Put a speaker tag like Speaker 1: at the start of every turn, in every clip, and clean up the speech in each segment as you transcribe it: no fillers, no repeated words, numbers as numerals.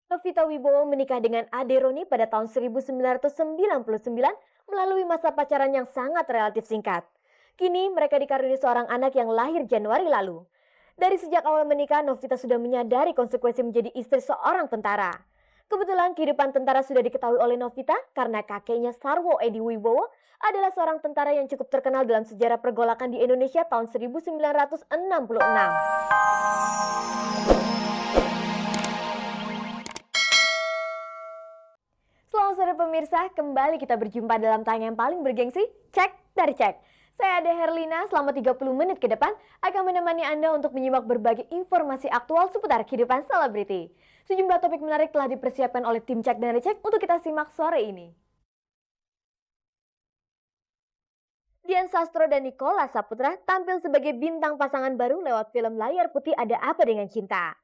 Speaker 1: Novita Wibowo menikah dengan Ade Roni pada tahun 1999 melalui masa pacaran yang sangat relatif singkat. Kini mereka dikaruniai seorang anak yang lahir Januari lalu. Dari sejak awal menikah, Novita sudah menyadari konsekuensi menjadi istri seorang tentara. Kebetulan kehidupan tentara sudah diketahui oleh Novita karena kakeknya Sarwo Edi Wibowo adalah seorang tentara yang cukup terkenal dalam sejarah pergolakan di Indonesia tahun 1966. Selamat sore pemirsa, kembali kita berjumpa dalam tayangan yang paling bergengsi, Cek dari Cek. Saya Ade Herlina, selama 30 menit ke depan akan menemani Anda untuk menyimak berbagai informasi aktual seputar kehidupan selebriti. Sejumlah topik menarik telah dipersiapkan oleh tim Cek dari Cek untuk kita simak sore ini. Dian Sastro dan Nicholas Saputra tampil sebagai bintang pasangan baru lewat film layar putih Ada Apa Dengan Cinta.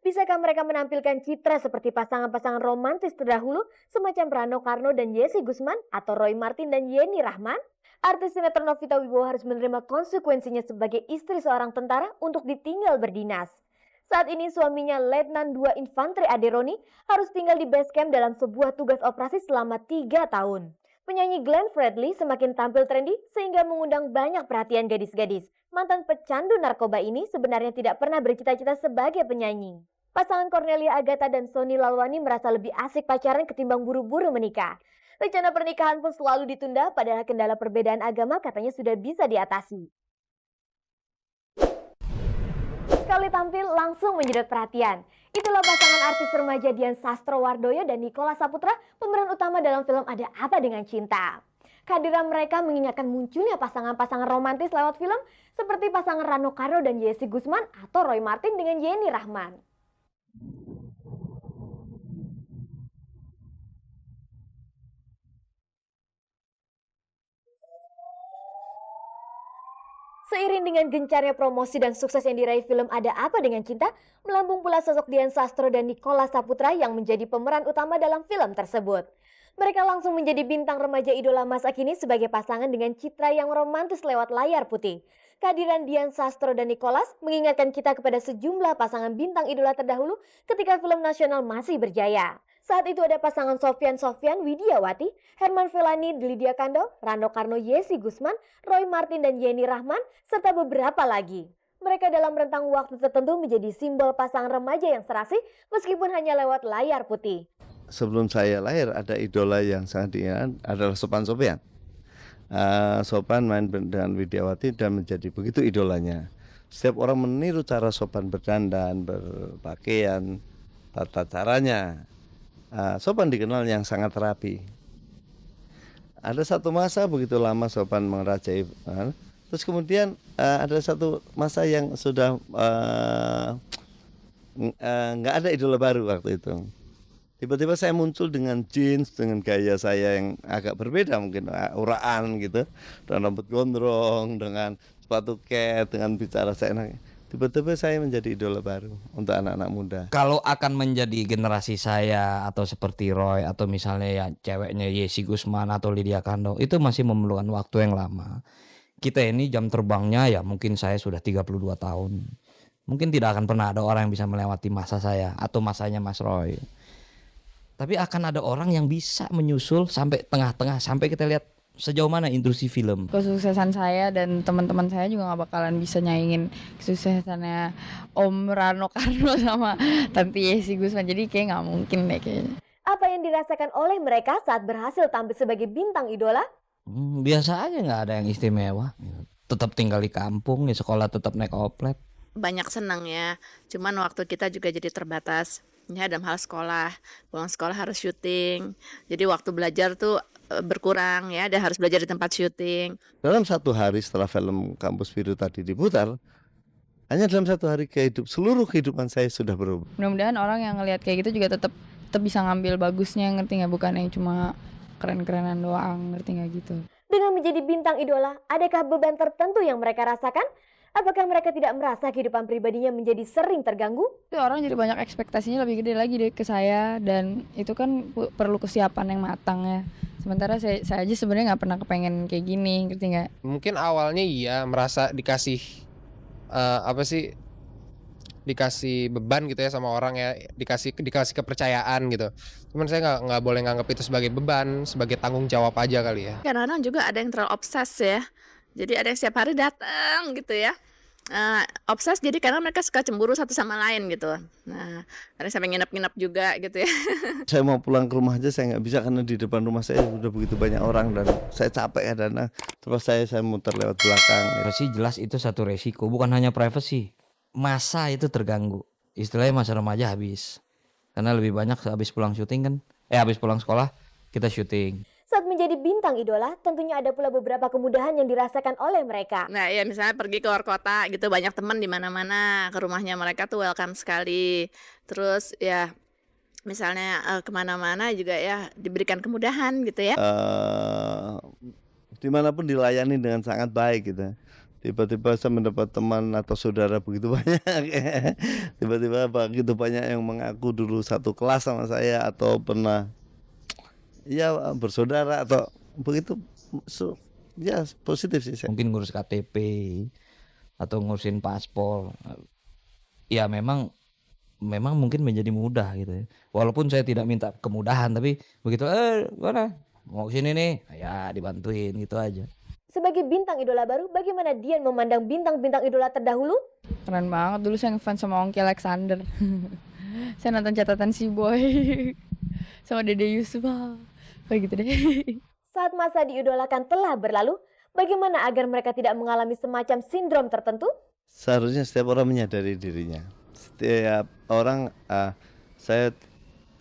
Speaker 1: Bisakah mereka menampilkan citra seperti pasangan-pasangan romantis terdahulu semacam Rano Karno dan Yesi Gusman atau Roy Martin dan Yeni Rahman? Artis sinetron Novita Wibowo harus menerima konsekuensinya sebagai istri seorang tentara untuk ditinggal berdinas. Saat ini suaminya Letnan II Infantri Ade Roni harus tinggal di base camp dalam sebuah tugas operasi selama 3 tahun. Penyanyi Glenn Fredly semakin tampil trendy sehingga mengundang banyak perhatian gadis-gadis. Mantan pecandu narkoba ini sebenarnya tidak pernah bercita-cita sebagai penyanyi. Pasangan Cornelia Agatha dan Sony Lalwani merasa lebih asik pacaran ketimbang buru-buru menikah. Rencana pernikahan pun selalu ditunda padahal kendala perbedaan agama katanya sudah bisa diatasi. Sekali tampil langsung menyedot perhatian. Itulah pasangan artis remaja Dian Sastrowardoyo dan Nicholas Saputra, pemeran utama dalam film Ada Apa Dengan Cinta. Kehadiran mereka mengingatkan munculnya pasangan-pasangan romantis lewat film seperti pasangan Rano Karno dan Yesi Gusman atau Roy Martin dengan Yeni Rahman. Seiring dengan gencarnya promosi dan sukses yang diraih film Ada Apa Dengan Cinta, melambung pula sosok Dian Sastro dan Nicholas Saputra yang menjadi pemeran utama dalam film tersebut. Mereka langsung menjadi bintang remaja idola masa kini sebagai pasangan dengan citra yang romantis lewat layar putih. Kehadiran Dian Sastro dan Nicholas mengingatkan kita kepada sejumlah pasangan bintang idola terdahulu ketika film nasional masih berjaya. Saat itu ada pasangan Sofyan Widiawati, Herman Felani Lydia Kandou, Rano Karno Yesi Gusman, Roy Martin dan Yeni Rahman, serta beberapa lagi. Mereka dalam rentang waktu tertentu menjadi simbol pasangan remaja yang serasi meskipun hanya lewat layar putih.
Speaker 2: Sebelum saya lahir ada idola yang sangat diingat adalah Sofyan. Sofyan main dengan Widiawati dan menjadi begitu idolanya. Setiap orang meniru cara Sofyan berdandan, berpakaian, tata caranya. Sofyan dikenal yang sangat rapi. Ada satu masa begitu lama Sofyan mengerajai, terus kemudian ada satu masa yang sudah nggak ada idola baru waktu itu. Tiba-tiba saya muncul dengan jeans, dengan gaya saya yang agak berbeda mungkin, uraan gitu, dan rambut gondrong, dengan sepatu cat, dengan bicara seenak. Tiba-tiba saya menjadi idola baru untuk anak-anak muda.
Speaker 3: Kalau akan menjadi generasi saya atau seperti Roy atau misalnya ya ceweknya Yesi Gusman atau Lydia Kandou, itu masih memerlukan waktu yang lama. Kita ini jam terbangnya ya mungkin saya sudah 32 tahun. Mungkin tidak akan pernah ada orang yang bisa melewati masa saya atau masanya Mas Roy. Tapi akan ada orang yang bisa menyusul sampai tengah-tengah, sampai kita lihat sejauh mana industri film.
Speaker 4: Kesuksesan saya dan teman-teman saya juga nggak bakalan bisa nyaingin kesuksesannya Om Rano Karno sama Tante Yesi Gusman. Jadi kayak nggak mungkin deh kayaknya.
Speaker 1: Apa yang dirasakan oleh mereka saat berhasil tampil sebagai bintang idola?
Speaker 3: Biasa aja, nggak ada yang istimewa. Tetap tinggal di kampung, di sekolah tetap naik oplet.
Speaker 5: Banyak senang ya, cuman waktu kita juga jadi terbatas. Ya dalam hal sekolah, pulang sekolah harus syuting. Jadi waktu belajar tuh berkurang ya, dan harus belajar di tempat syuting.
Speaker 2: Dalam satu hari setelah film Kampus Biru tadi diputar, hanya dalam satu hari seluruh kehidupan saya sudah berubah.
Speaker 4: Mudah-mudahan orang yang ngelihat kayak gitu juga tetap bisa ngambil bagusnya, ngerti nggak? Bukan yang cuma keren-kerenan doang, ngerti nggak gitu.
Speaker 1: Dengan menjadi bintang idola, adakah beban tertentu yang mereka rasakan? Apakah mereka tidak merasa kehidupan pribadinya menjadi sering terganggu?
Speaker 4: Itu orang jadi banyak ekspektasinya lebih gede lagi deh ke saya, dan itu kan perlu kesiapan yang matang ya. Sementara saya aja sebenarnya nggak pernah kepengen kayak gini, ngerti nggak?
Speaker 6: Mungkin awalnya iya merasa dikasih dikasih beban gitu ya sama orang ya, dikasih kepercayaan gitu. Cuman saya nggak boleh nganggap itu sebagai beban, sebagai tanggung jawab aja kali ya.
Speaker 5: Kadang-kadang juga ada yang terlalu obses ya. Jadi ada yang setiap hari datang gitu ya. Obses, jadi karena mereka suka cemburu satu sama lain gitu. Nah, ada yang sampai nginep-nginep juga gitu ya.
Speaker 2: Saya mau pulang ke rumah aja saya nggak bisa karena di depan rumah saya udah begitu banyak orang dan saya capek kadang. Terus saya muter lewat belakang.
Speaker 3: Privacy jelas itu satu resiko, bukan hanya privacy. Masa itu terganggu. Istilahnya masa remaja habis. Karena lebih banyak habis pulang syuting kan. Habis pulang sekolah kita syuting.
Speaker 1: Saat menjadi bintang idola, tentunya ada pula beberapa kemudahan yang dirasakan oleh mereka.
Speaker 5: Nah, ya misalnya pergi ke luar kota gitu, banyak teman di mana-mana, ke rumahnya mereka tuh welcome sekali. Terus ya misalnya kemana-mana juga ya diberikan kemudahan gitu ya.
Speaker 2: Dimanapun dilayani dengan sangat baik gitu. Tiba-tiba saya mendapat teman atau saudara begitu banyak. Tiba-tiba begitu banyak yang mengaku dulu satu kelas sama saya atau pernah ya bersaudara atau begitu. Ya positif sih saya.
Speaker 3: Mungkin ngurus KTP atau ngurusin paspor. Ya memang mungkin menjadi mudah gitu ya. Walaupun saya tidak minta kemudahan, tapi begitu mana mau kesini nih, ya dibantuin gitu aja.
Speaker 1: Sebagai bintang idola baru, bagaimana Dian memandang bintang-bintang idola terdahulu?
Speaker 4: Keren banget, dulu saya ngefans sama Ongki Alexander. Saya nonton catatan si Boy sama Dede Yusuf, kayak gitu deh.
Speaker 1: Saat masa diidolakan telah berlalu, bagaimana agar mereka tidak mengalami semacam sindrom tertentu?
Speaker 2: Seharusnya setiap orang menyadari dirinya. Setiap orang, saya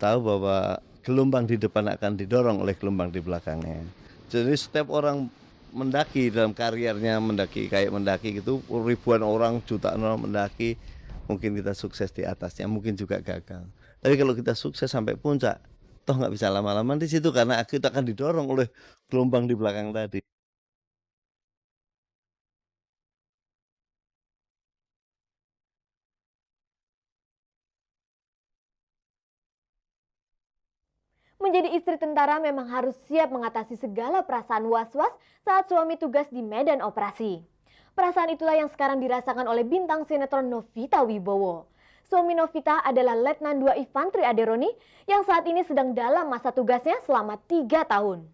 Speaker 2: tahu bahwa gelombang di depan akan didorong oleh gelombang di belakangnya. Jadi setiap orang mendaki dalam karirnya, mendaki gitu, ribuan orang, jutaan orang mendaki, mungkin kita sukses di atasnya, mungkin juga gagal. Tapi kalau kita sukses sampai puncak, toh nggak bisa lama-lama di situ karena kita akan didorong oleh gelombang di belakang tadi.
Speaker 1: Menjadi istri tentara memang harus siap mengatasi segala perasaan was-was saat suami tugas di medan operasi. Perasaan itulah yang sekarang dirasakan oleh bintang sinetron Novita Wibowo. Suami Novita adalah Letnan 2 Infantri Aderoni yang saat ini sedang dalam masa tugasnya selama 3 tahun.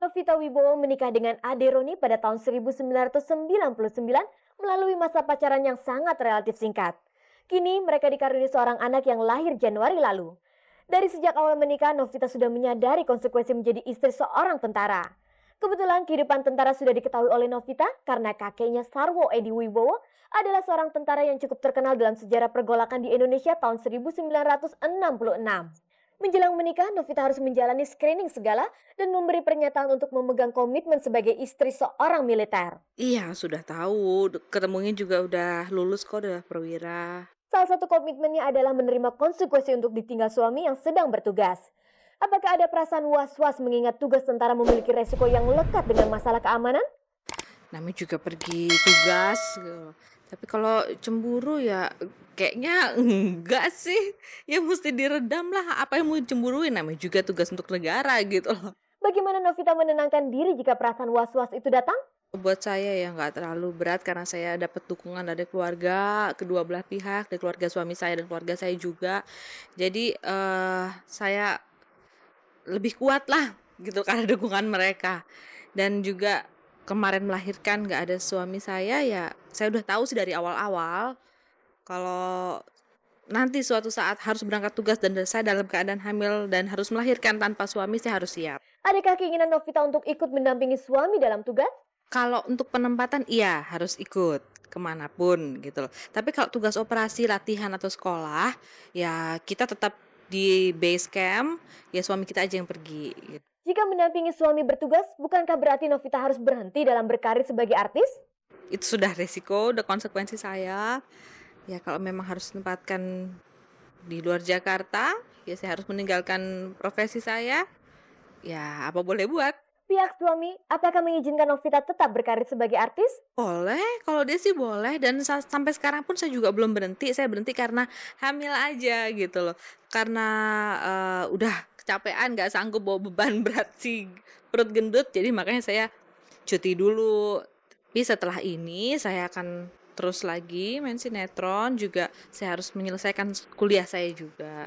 Speaker 1: Novita Wibowo menikah dengan Aderoni pada tahun 1999 melalui masa pacaran yang sangat relatif singkat. Kini mereka dikaruniai seorang anak yang lahir Januari lalu. Dari sejak awal menikah, Novita sudah menyadari konsekuensi menjadi istri seorang tentara. Kebetulan kehidupan tentara sudah diketahui oleh Novita karena kakeknya Sarwo Edi Wibowo adalah seorang tentara yang cukup terkenal dalam sejarah pergolakan di Indonesia tahun 1966. Menjelang menikah, Novita harus menjalani screening segala dan memberi pernyataan untuk memegang komitmen sebagai istri seorang militer.
Speaker 7: Iya, sudah tahu. Ketemunya juga udah lulus kok, udah perwira.
Speaker 1: Salah satu komitmennya adalah menerima konsekuensi untuk ditinggal suami yang sedang bertugas. Apakah ada perasaan was-was mengingat tugas tentara memiliki resiko yang lekat dengan masalah keamanan?
Speaker 7: Namanya juga pergi tugas. Tapi kalau cemburu ya kayaknya enggak sih. Ya mesti diredam lah. Apa yang mau cemburuin? Namanya juga tugas untuk negara gitu loh.
Speaker 1: Bagaimana Novita menenangkan diri jika perasaan was-was itu datang?
Speaker 7: Buat saya ya nggak terlalu berat karena saya dapat dukungan dari keluarga, kedua belah pihak, dari keluarga suami saya dan keluarga saya juga. Jadi saya lebih kuat lah gitu karena dukungan mereka. Dan juga kemarin melahirkan nggak ada suami saya, ya saya udah tahu sih dari awal-awal kalau nanti suatu saat harus berangkat tugas dan saya dalam keadaan hamil dan harus melahirkan tanpa suami, saya harus siap.
Speaker 1: Adakah keinginan Novita untuk ikut mendampingi suami dalam tugas?
Speaker 7: Kalau untuk penempatan iya harus ikut kemanapun gitu loh. Tapi kalau tugas operasi, latihan atau sekolah, ya kita tetap di base camp, ya suami kita aja yang pergi gitu.
Speaker 1: Jika mendampingi suami bertugas, bukankah berarti Novita harus berhenti dalam berkarir sebagai artis?
Speaker 7: Itu sudah resiko, udah konsekuensi saya. Ya kalau memang harus ditempatkan di luar Jakarta, ya saya harus meninggalkan profesi saya. Ya apa boleh buat.
Speaker 1: Pihak suami, apakah mengizinkan Novita tetap berkarir sebagai artis?
Speaker 7: Boleh, kalau dia sih boleh. Dan sampai sekarang pun saya juga belum berhenti. Saya berhenti karena hamil aja gitu loh. Karena udah kecapean, gak sanggup bawa beban berat si perut gendut. Jadi makanya saya cuti dulu. Tapi setelah ini saya akan terus lagi main sinetron, juga saya harus menyelesaikan kuliah saya juga.